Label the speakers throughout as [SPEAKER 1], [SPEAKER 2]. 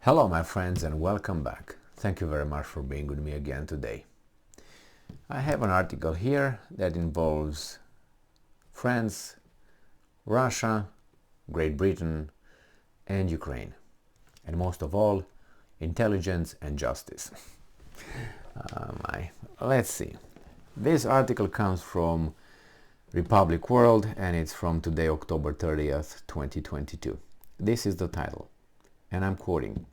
[SPEAKER 1] Hello my friends and welcome back. Thank you very much for being with me again today. I have an article here that involves France, Russia, Great Britain and Ukraine, and most of all, intelligence and justice. Let's see. This article comes from Republic World and it's from today, October 30th, 2022. This is the title, and I'm quoting: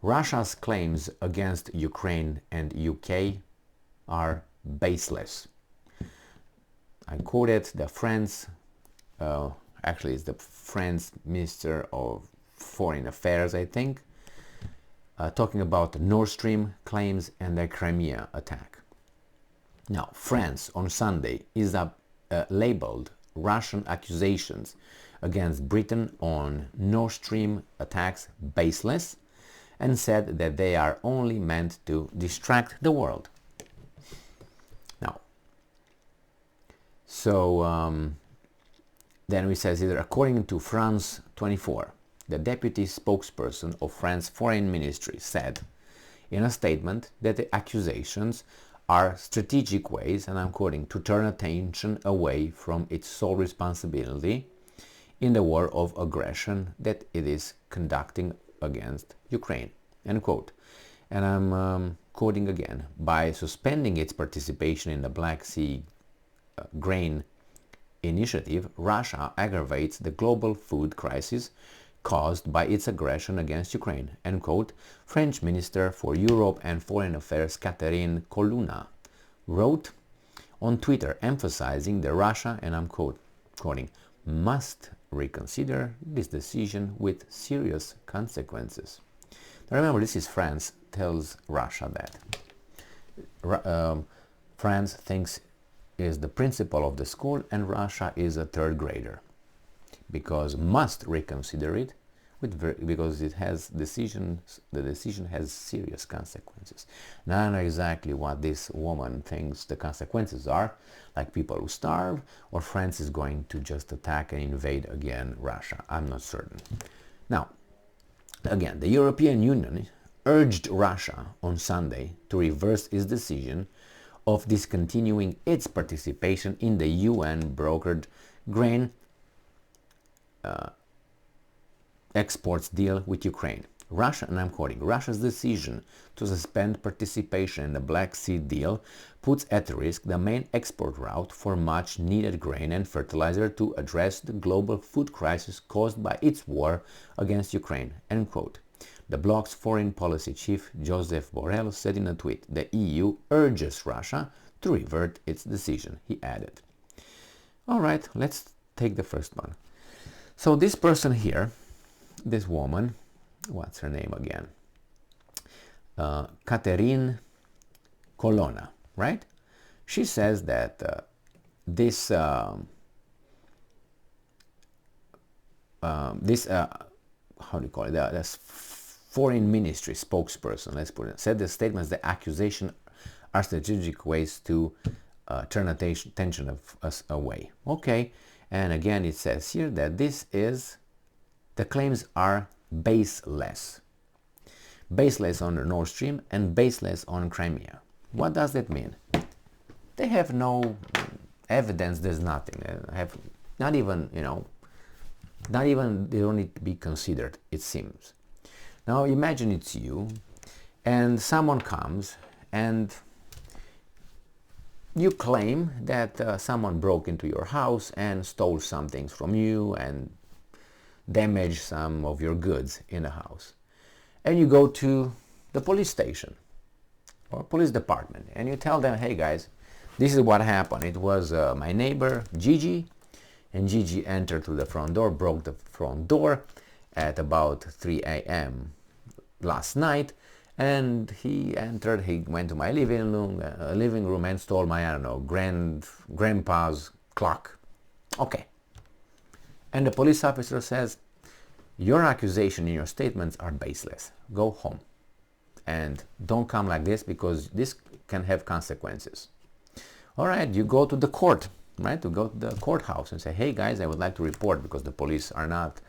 [SPEAKER 1] Russia's claims against Ukraine and UK are baseless. I quoted the actually it's the French Minister of Foreign Affairs, I think, talking about the Nord Stream claims and the Crimea attack. Now, France on Sunday is labeled Russian accusations against Britain on Nord Stream attacks baseless and said that they are only meant to distract the world. Now, then we says here, according to France 24, the deputy spokesperson of France's foreign ministry said in a statement that the accusations are strategic ways, and I'm quoting, to turn attention away from its sole responsibility in the war of aggression that it is conducting against Ukraine, end quote. And I'm quoting again: by suspending its participation in the Black Sea grain initiative, Russia aggravates the global food crisis caused by its aggression against Ukraine, end quote. French Minister for Europe and Foreign Affairs Catherine Colonna wrote on Twitter, emphasizing that Russia, and I'm quoting, must reconsider this decision with serious consequences. Now remember, this is France tells Russia that. France thinks is the principal of the school and Russia is a third grader, because must reconsider it because it has the decision has serious consequences. Now I know exactly what this woman thinks the consequences are, like people who starve, or France is going to just attack and invade again Russia. I'm not certain. Now, again, the European Union urged Russia on Sunday to reverse its decision of discontinuing its participation in the UN-brokered grain exports deal with Ukraine. Russia, and I'm quoting, Russia's decision to suspend participation in the Black Sea deal puts at risk the main export route for much needed grain and fertilizer to address the global food crisis caused by its war against Ukraine, end quote. The bloc's foreign policy chief, Joseph Borrell, said in a tweet, the EU urges Russia to revert its decision, he added. All right, let's take the first one. So this person here, this woman, what's her name again? Catherine Colonna, right? She says that this how do you call it? This foreign ministry spokesperson, let's put it, said the statements, the accusation are strategic ways to turn attention of us away. Okay, and again it says here that the claims are baseless. Baseless on the Nord Stream and baseless on Crimea. What does that mean? They have no evidence, there's nothing. They have not even, they don't need to be considered, it seems. Now imagine it's you and someone comes and you claim that someone broke into your house and stole some things from you and damaged some of your goods in the house. And you go to the police station or police department and you tell them, hey guys, this is what happened. It was my neighbor Gigi, and Gigi entered through the front door, broke the front door at about 3 a.m. last night, and he went to my living room and stole my, I don't know, grandpa's clock. Okay. And the police officer says, your accusation in your statements are baseless. Go home. And don't come like this because this can have consequences. All right, you go to the court, right? To go to the courthouse and say, hey guys, I would like to report because the police are not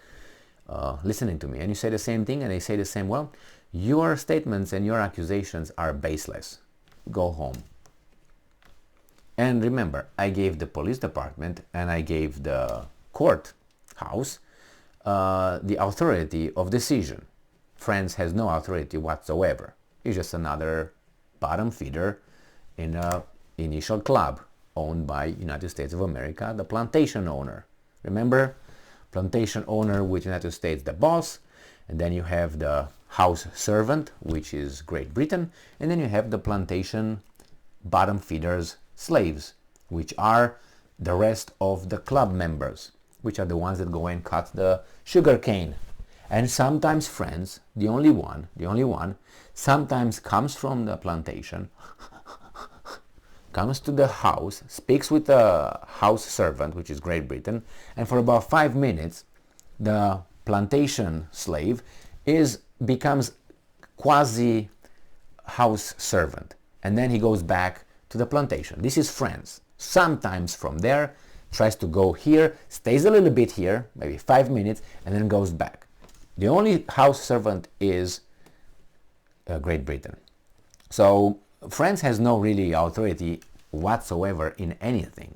[SPEAKER 1] listening to me, and you say the same thing, and they say the same, well, your statements and your accusations are baseless. Go home. And remember, I gave the police department and I gave the court house the authority of decision. France has no authority whatsoever. It's just another bottom feeder in an initial club owned by United States of America, the plantation owner. Remember, plantation owner with United States, the boss, and then you have the house servant, which is Great Britain, and then you have the plantation bottom feeders, slaves, which are the rest of the club members, which are the ones that go and cut the sugar cane. And sometimes France, the only one, sometimes comes from the plantation, comes to the house, speaks with the house servant, which is Great Britain, and for about 5 minutes, the plantation slave becomes quasi house servant, and then he goes back to the plantation. This is France. Sometimes from there, tries to go here, stays a little bit here, maybe 5 minutes, and then goes back. The only house servant is Great Britain. So France has no really authority whatsoever in anything.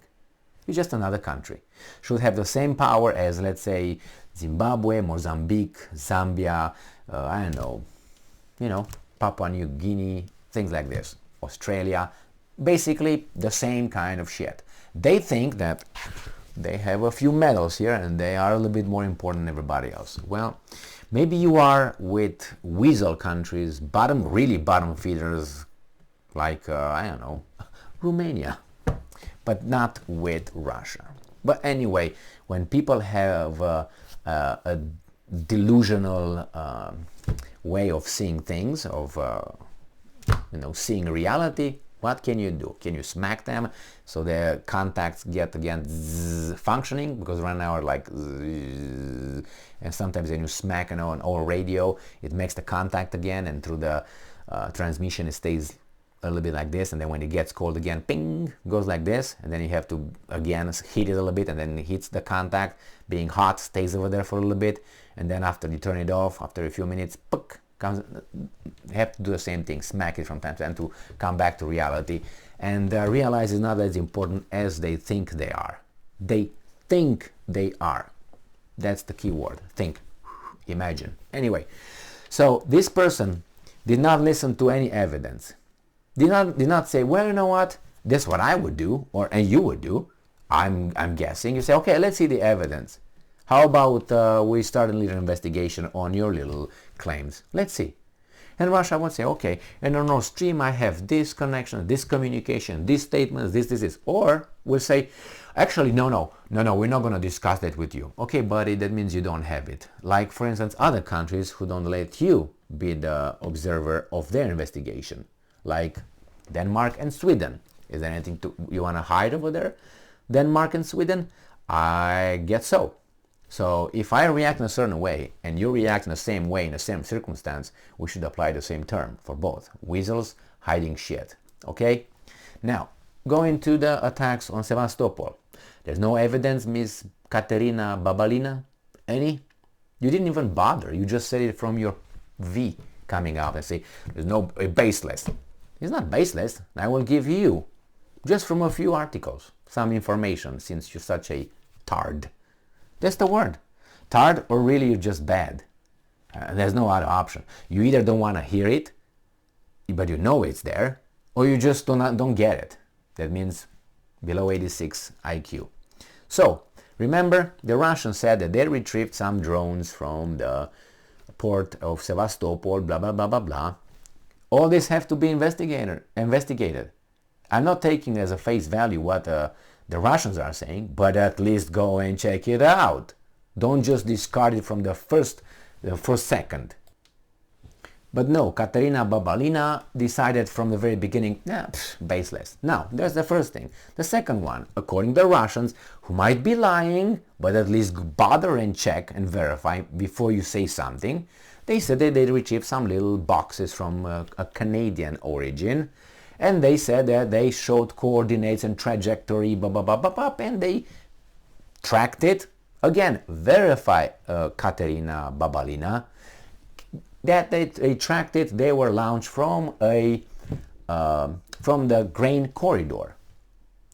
[SPEAKER 1] It's just another country. Should have the same power as, let's say, Zimbabwe, Mozambique, Zambia, I don't know, Papua New Guinea, things like this, Australia. Basically the same kind of shit. They think that they have a few medals here and they are a little bit more important than everybody else. Well, maybe you are with weasel countries, really bottom feeders, like, I don't know, Romania, but not with Russia. But anyway, when people have a delusional way of seeing things, of seeing reality, what can you do? Can you smack them so the contacts get again functioning? Because right now are like, and sometimes when you smack on our radio, it makes the contact again, and through the transmission it stays a little bit like this, and then when it gets cold again, ping, goes like this, and then you have to again heat it a little bit, and then it hits the contact, being hot, stays over there for a little bit, and then after you turn it off, after a few minutes, puck, comes. You have to do the same thing, smack it from time to time to come back to reality, and realize it's not as important as they think they are. They think they are. That's the key word, think, imagine. Anyway, so this person did not listen to any evidence. Did not say, well, you know what, that's what I would do, and you would do. I'm guessing. You say, okay, let's see the evidence. How about we start a little investigation on your little claims? Let's see. And Russia would say, okay, and on Nord Stream I have this connection, this communication, these statements, this. Or we'll say, actually, no, we're not going to discuss that with you. Okay, buddy, that means you don't have it. Like, for instance, other countries who don't let you be the observer of their investigation, like Denmark and Sweden. Is there anything you want to hide over there? Denmark and Sweden? I guess so. So if I react in a certain way and you react in the same way in the same circumstance, we should apply the same term for both. Weasels hiding shit. Okay? Now, going to the attacks on Sevastopol. There's no evidence, Miss Katerina Babalina? Any? You didn't even bother. You just said it from your V coming out and say, there's no baseless. It's not baseless. I will give you, just from a few articles, some information, since you're such a tard. That's the word. Tard, or really you're just bad. There's no other option. You either don't want to hear it, but you know it's there, or you just don't get it. That means below 86 IQ. So, remember, the Russians said that they retrieved some drones from the port of Sevastopol, blah, blah, blah, blah, blah. All this have to be investigated. I'm not taking as a face value what the Russians are saying, but at least go and check it out. Don't just discard it from the first second. But no, Katerina Babalina decided from the very beginning, baseless. Now, there's the first thing. The second one, according to the Russians, who might be lying, but at least bother and check and verify before you say something, they said that they retrieved some little boxes from a Canadian origin, and they said that they showed coordinates and trajectory, and they tracked it again verify Katerina Babalina that they tracked it. They were launched from the grain corridor,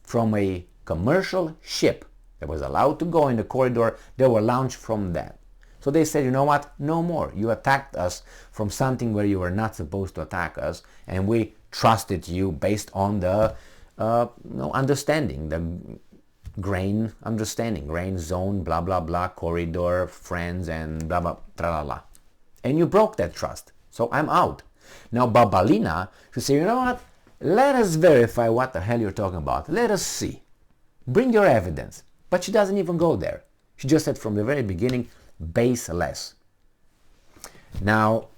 [SPEAKER 1] from a commercial ship that was allowed to go in the corridor. They were launched from that. So they said, you know what, no more. You attacked us from something where you were not supposed to attack us, and we trusted you based on the understanding, the grain understanding, grain zone, blah, blah, blah, corridor, friends, and blah, blah, tra-la-la. And you broke that trust. So I'm out. Now Babalina should say, you know what, let us verify what the hell you're talking about. Let us see. Bring your evidence. But she doesn't even go there. She just said from the very beginning, baseless. Now,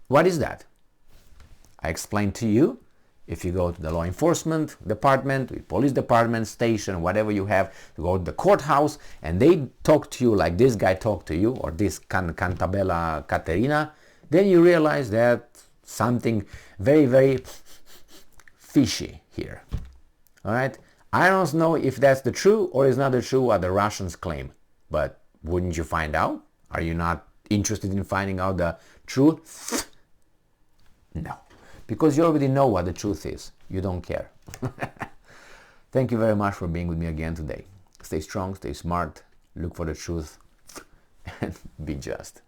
[SPEAKER 1] what is that? I explained to you. If you go to the law enforcement department, the police department, station, whatever you have, you go to the courthouse and they talk to you like this guy talked to you, or this Cantabella Caterina, then you realize that something very, very fishy here. All right? I don't know if that's the true or is not the true what the Russians claim, but wouldn't you find out? Are you not interested in finding out the truth? No. Because you already know what the truth is. You don't care. Thank you very much for being with me again today. Stay strong, stay smart, look for the truth, and be just.